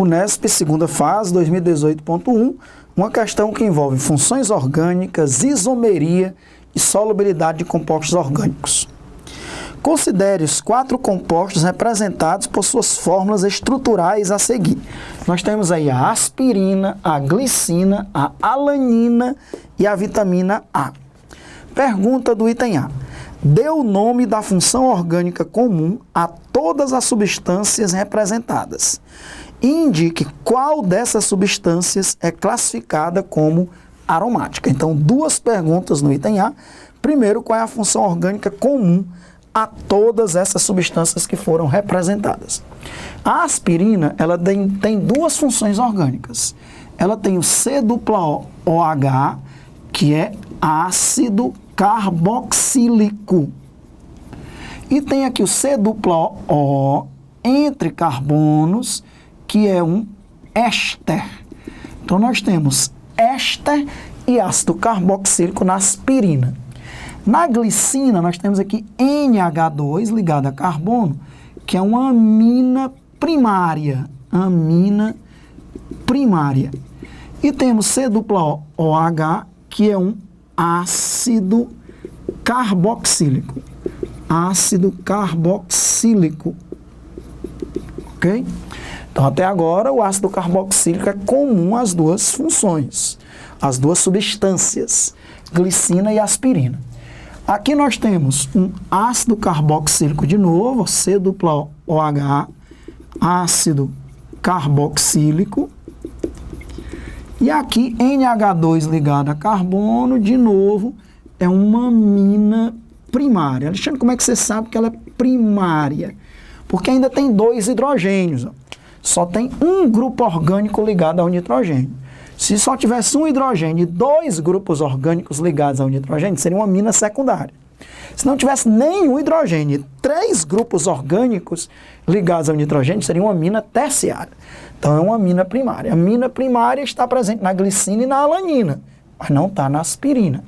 Unesp, segunda fase, 2018.1, uma questão que envolve funções orgânicas, isomeria e solubilidade de compostos orgânicos. Considere os 4 compostos representados por suas fórmulas estruturais a seguir. Nós temos aí a aspirina, a glicina, a alanina e a vitamina A. Pergunta do item A. Dê o nome da função orgânica comum a todas as substâncias representadas. E indique qual dessas substâncias é classificada como aromática. Então, 2 perguntas no item A. Primeiro, qual é a função orgânica comum a todas essas substâncias que foram representadas? A aspirina, ela tem 2 funções orgânicas. Ela tem o C-OH, que é ácido carboxílico. E tem aqui o C-O entre carbonos, que é um éster. Então, nós temos éster e ácido carboxílico na aspirina. Na glicina, nós temos aqui NH2 ligado a carbono, que é uma amina primária. Amina primária. E temos C-OH, que é um ácido carboxílico. Ácido carboxílico. Ok? Então, até agora, o ácido carboxílico é comum às 2 funções, às 2 substâncias, glicina e aspirina. Aqui nós temos um ácido carboxílico de novo, C-OH, ácido carboxílico. E aqui NH2 ligado a carbono, de novo, é uma amina primária. Alexandre, como é que você sabe que ela é primária? Porque ainda tem 2 hidrogênios. Só tem um grupo orgânico ligado ao nitrogênio. Se só tivesse um hidrogênio e 2 grupos orgânicos ligados ao nitrogênio, seria uma amina secundária. Se não tivesse nenhum hidrogênio e 3 grupos orgânicos ligados ao nitrogênio, seria uma amina terciária. Então, é uma amina primária. A amina primária está presente na glicina e na alanina, mas não está na aspirina.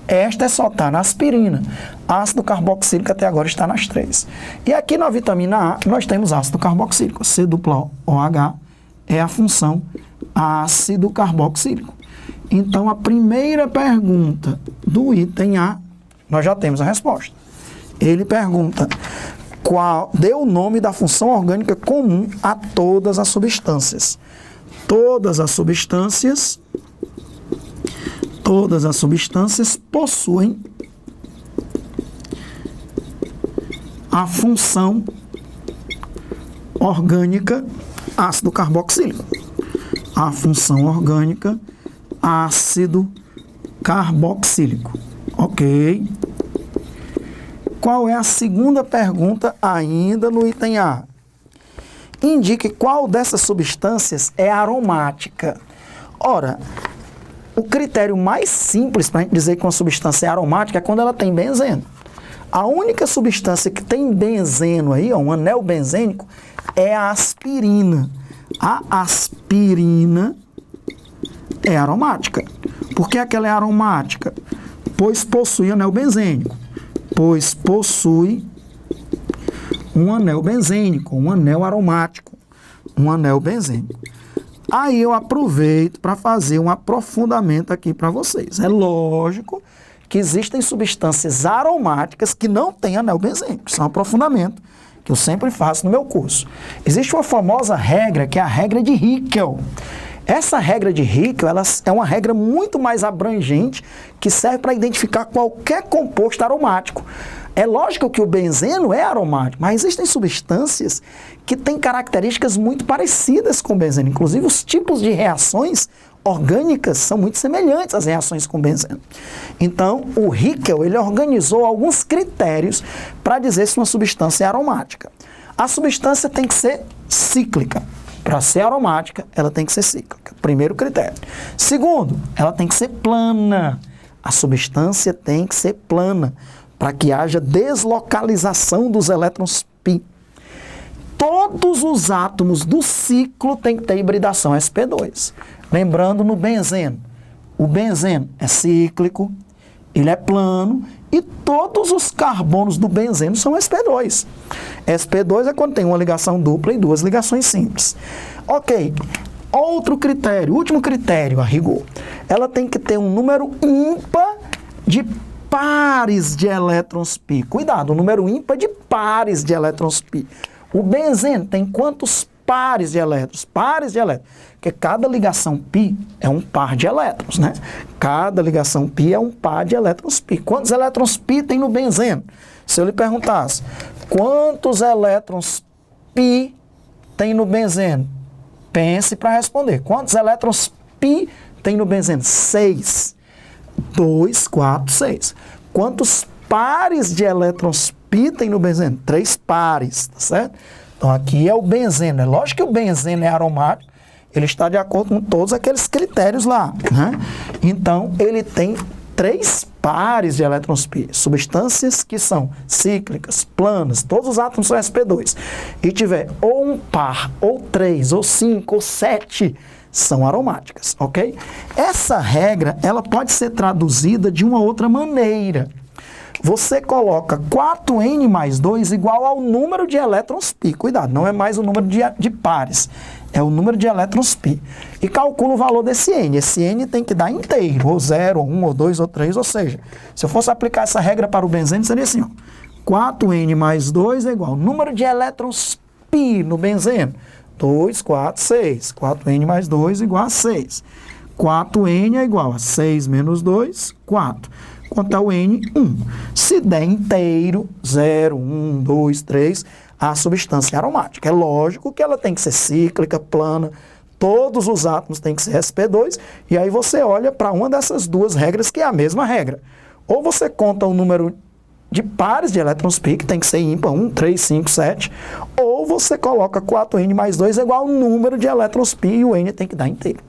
Esta só está na aspirina. Ácido carboxílico até agora está nas 3. E aqui na vitamina A, nós temos ácido carboxílico. C-OH é a função ácido carboxílico. Então, a primeira pergunta do item A, nós já temos a resposta. Ele pergunta dê o nome da função orgânica comum a todas as substâncias. Todas as substâncias possuem a função orgânica ácido carboxílico. A função orgânica ácido carboxílico. Ok. Qual é a segunda pergunta ainda no item A? Indique qual dessas substâncias é aromática. Ora, o critério mais simples para a gente dizer que uma substância é aromática é quando ela tem benzeno. A única substância que tem benzeno aí, um anel benzênico, é a aspirina. A aspirina é aromática. Por que que ela é aromática? Pois possui anel benzênico. Pois possui um anel benzênico, um anel aromático, um anel benzênico. Aí eu aproveito para fazer um aprofundamento aqui para vocês. É lógico que existem substâncias aromáticas que não têm anel benzênico. Isso é um aprofundamento que eu sempre faço no meu curso. Existe uma famosa regra, que é a regra de Hickel. Essa regra de Hickel, ela é uma regra muito mais abrangente que serve para identificar qualquer composto aromático. É lógico que o benzeno é aromático, mas existem substâncias que têm características muito parecidas com o benzeno. Inclusive, os tipos de reações orgânicas são muito semelhantes às reações com benzeno. Então, o Hickel, ele organizou alguns critérios para dizer se uma substância é aromática. A substância tem que ser cíclica. Para ser aromática, ela tem que ser cíclica. Primeiro critério. Segundo, ela tem que ser plana. A substância tem que ser plana, para que haja deslocalização dos elétrons π. Todos os átomos do ciclo têm que ter hibridação sp2. Lembrando no benzeno. O benzeno é cíclico ele é plano e todos os carbonos do benzeno são sp2. sp2 é quando tem uma ligação dupla e duas ligações simples. Ok, outro critério, último critério a rigor. Ela tem que ter um número ímpar de pares de elétrons π. Cuidado, um número ímpar de pares de elétrons π. O benzeno tem quantos pares de elétrons? Pares de elétrons. Porque cada ligação π é um par de elétrons, né? Cada ligação π é um par de elétrons π. Quantos elétrons π tem no benzeno? Se eu lhe perguntasse, quantos elétrons π tem no benzeno? Pense para responder. Quantos elétrons π tem no benzeno? 6. 2, 4, 6. Quantos pares de elétrons π tem no benzeno? 3 pares, tá certo? Então aqui é o benzeno. É lógico que o benzeno é aromático, ele está de acordo com todos aqueles critérios lá, né? Então ele tem 3 pares de elétrons π. Substâncias que são cíclicas, planas, todos os átomos são sp2. E tiver ou um par, ou 3, ou 5, ou 7, são aromáticas, ok? Essa regra, ela pode ser traduzida de uma outra maneira. Você coloca 4n mais 2 igual ao número de elétrons π. Cuidado, não é mais o número de pares, é o número de elétrons π. E calcula o valor desse n. Esse n tem que dar inteiro, ou 0, ou 1, ou 2, ou 3, ou seja, se eu fosse aplicar essa regra para o benzeno, seria assim, ó, 4n mais 2 é igual ao número de elétrons π no benzeno. 2, 4, 6. 4n mais 2 igual a 6. 4n é igual a 6 menos 2, 4. Quanto é o n? 1. Se der inteiro, 0, 1, 2, 3, a substância é aromática. É lógico que ela tem que ser cíclica, plana, todos os átomos têm que ser sp2, e aí você olha para uma dessas duas regras, que é a mesma regra. Ou você conta o número de pares de elétrons π, que tem que ser ímpar, 1, 3, 5, 7, ou você coloca 4n mais 2 é igual ao número de elétrons π e o n tem que dar inteiro.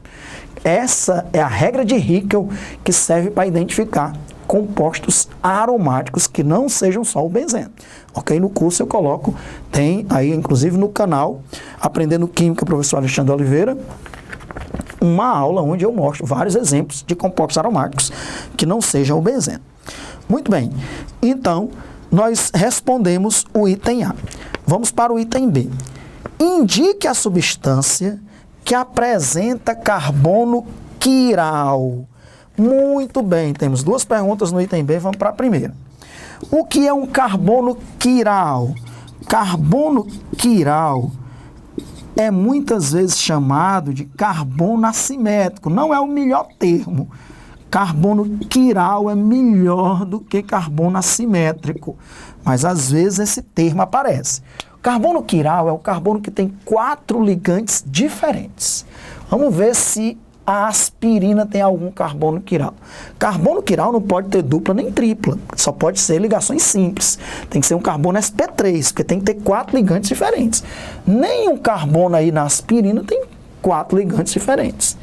Essa é a regra de Hickel que serve para identificar compostos aromáticos que não sejam só o benzeno. Ok? No curso eu coloco, tem aí inclusive no canal, Aprendendo Química, professor Alexandre Oliveira, uma aula onde eu mostro vários exemplos de compostos aromáticos que não sejam o benzeno. Muito bem, então nós respondemos o item A. Vamos para o item B. Indique a substância que apresenta carbono quiral. Muito bem, temos duas perguntas no item B, vamos para a primeira. O que é um carbono quiral? Carbono quiral é muitas vezes chamado de carbono assimétrico, não é o melhor termo. Carbono quiral é melhor do que carbono assimétrico, mas às vezes esse termo aparece. Carbono quiral é o carbono que tem 4 ligantes diferentes. Vamos ver se a aspirina tem algum carbono quiral. Carbono quiral não pode ter dupla nem tripla, só pode ser ligações simples. Tem que ser um carbono sp3, porque tem que ter 4 ligantes diferentes. Nenhum carbono aí na aspirina tem 4 ligantes diferentes.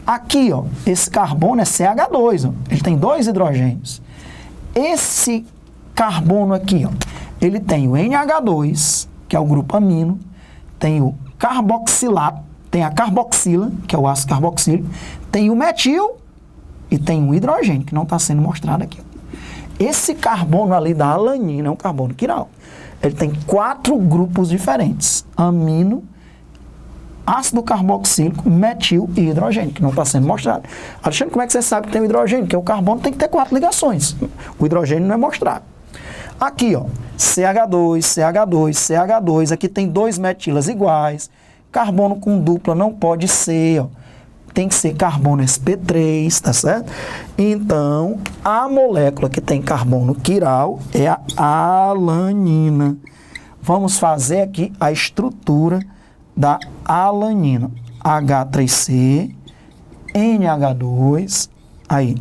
Aqui, ó, esse carbono é CH2, ó, ele tem 2 hidrogênios. Esse carbono aqui, ó, ele tem o NH2, que é o grupo amino, tem o carboxilato, tem a carboxila, que é o ácido carboxílico, tem o metil e tem um hidrogênio, que não está sendo mostrado aqui. Esse carbono ali da alanina é um carbono quiral. Ele tem 4 grupos diferentes: amino, ácido carboxílico, metil e hidrogênio, que não está sendo mostrado. Alexandre, como é que você sabe que tem o hidrogênio? Porque o carbono tem que ter 4 ligações. O hidrogênio não é mostrado. Aqui, ó, CH2, CH2, CH2, aqui tem 2 metilas iguais. Carbono com dupla não pode ser, ó. Tem que ser carbono sp3, tá certo? Então, a molécula que tem carbono quiral é a alanina. Vamos fazer aqui a estrutura da alanina. H3C, NH2, aí,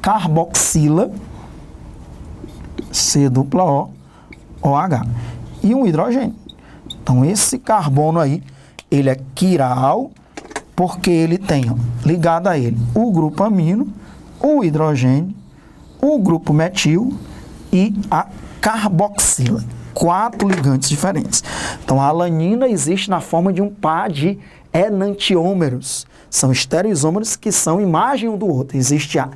carboxila, C dupla O, OH, e um hidrogênio. Então, esse carbono aí, ele é quiral, porque ele tem, ó, ligado a ele o grupo amino, o hidrogênio, o grupo metil e a carboxila. 4 ligantes diferentes. Então, a alanina existe na forma de um par de enantiômeros. São estereoisômeros que são imagem um do outro. Existe a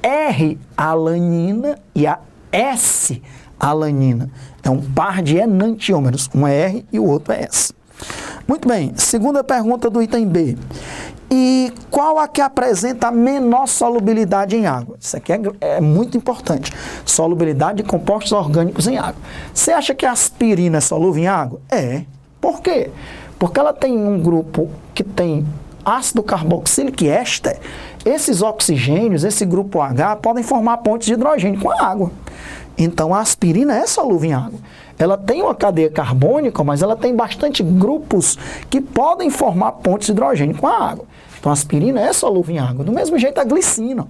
R-alanina e a S-alanina. É um par de enantiômeros. Um é R e o outro é S. Muito bem. Segunda pergunta do item B. E qual a que apresenta a menor solubilidade em água? Isso aqui é muito importante. Solubilidade de compostos orgânicos em água. Você acha que a aspirina é solúvel em água? É. Por quê? Porque ela tem um grupo que tem ácido carboxílico e éster. Esses oxigênios, esse grupo H, podem formar pontes de hidrogênio com a água. Então, a aspirina é solúvel em água. Ela tem uma cadeia carbônica, mas ela tem bastante grupos que podem formar pontes de hidrogênio com a água. Então, a aspirina é solúvel em água. Do mesmo jeito, a glicina.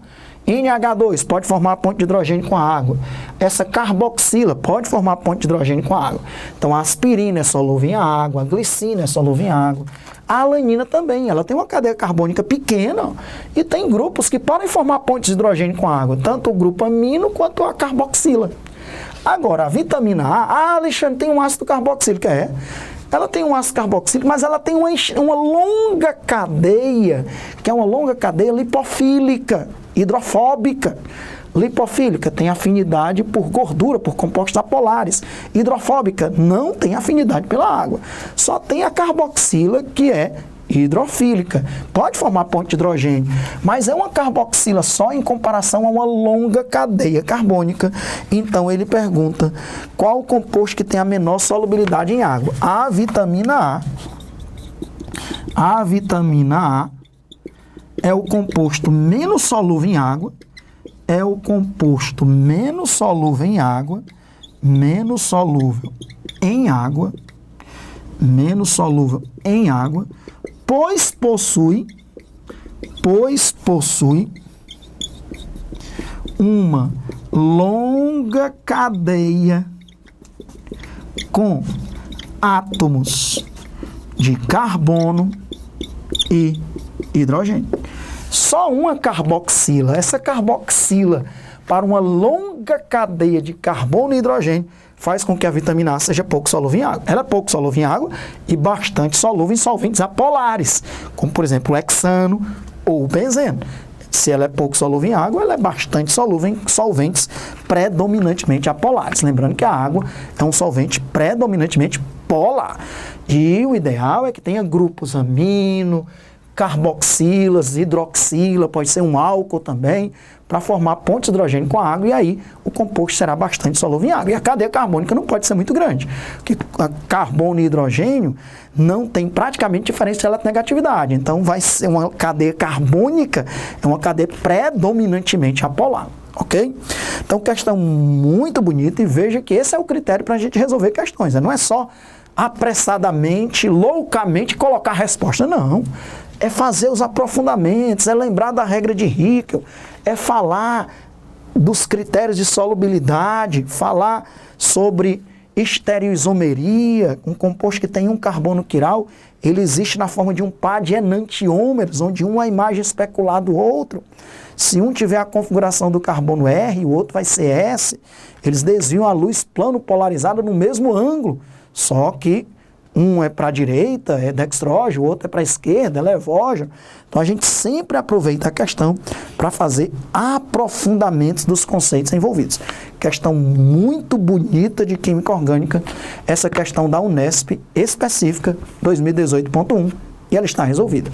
NH2 pode formar ponte de hidrogênio com a água. Essa carboxila pode formar ponte de hidrogênio com a água. Então, a aspirina é solúvel em água, a glicina é solúvel em água. A alanina também, ela tem uma cadeia carbônica pequena e tem grupos que podem formar pontes de hidrogênio com a água, tanto o grupo amino quanto a carboxila. Agora, a vitamina A, Alexandre, tem um ácido carboxílico, ela tem um ácido carboxílico, mas ela tem uma longa cadeia, que é uma longa cadeia lipofílica, hidrofóbica. Lipofílica tem afinidade por gordura, por compostos apolares. Hidrofóbica não tem afinidade pela água. Só tem a carboxila, que é hidrofílica. Pode formar ponte de hidrogênio, mas é uma carboxila só em comparação a uma longa cadeia carbônica. Então ele pergunta qual o composto que tem a menor solubilidade em água. A vitamina A. A vitamina A é o composto menos solúvel em água. É o composto menos solúvel em água, menos solúvel em água, pois possui uma longa cadeia com átomos de carbono e hidrogênio. Só uma carboxila, essa carboxila para uma longa cadeia de carbono e hidrogênio faz com que a vitamina A seja pouco solúvel em água. Ela é pouco solúvel em água e bastante solúvel em solventes apolares, como por exemplo o hexano ou o benzeno. Se ela é pouco solúvel em água, ela é bastante solúvel em solventes predominantemente apolares. Lembrando que a água é um solvente predominantemente polar. E o ideal é que tenha grupos amino, carboxilas, hidroxila, pode ser um álcool também, para formar pontes de hidrogênio com a água, e aí o composto será bastante solúvel em água. E a cadeia carbônica não pode ser muito grande, porque carbono e hidrogênio não tem praticamente diferença de eletronegatividade. Então vai ser uma cadeia carbônica, é uma cadeia predominantemente apolar. Ok? Então, questão muito bonita, e veja que esse é o critério para a gente resolver questões. Não é só apressadamente, loucamente colocar a resposta, não. É fazer os aprofundamentos, é lembrar da regra de Hickel, é falar dos critérios de solubilidade, falar sobre estereoisomeria, um composto que tem um carbono quiral, ele existe na forma de um par de enantiômeros, onde um é a imagem especular do outro. Se um tiver a configuração do carbono R, o outro vai ser S, eles desviam a luz plano polarizada no mesmo ângulo, só que um é para a direita, é dextrógeno, o outro é para a esquerda, é levógeno. Então a gente sempre aproveita a questão para fazer aprofundamentos dos conceitos envolvidos. Questão muito bonita de química orgânica, essa questão da Unesp específica 2018.1, e ela está resolvida.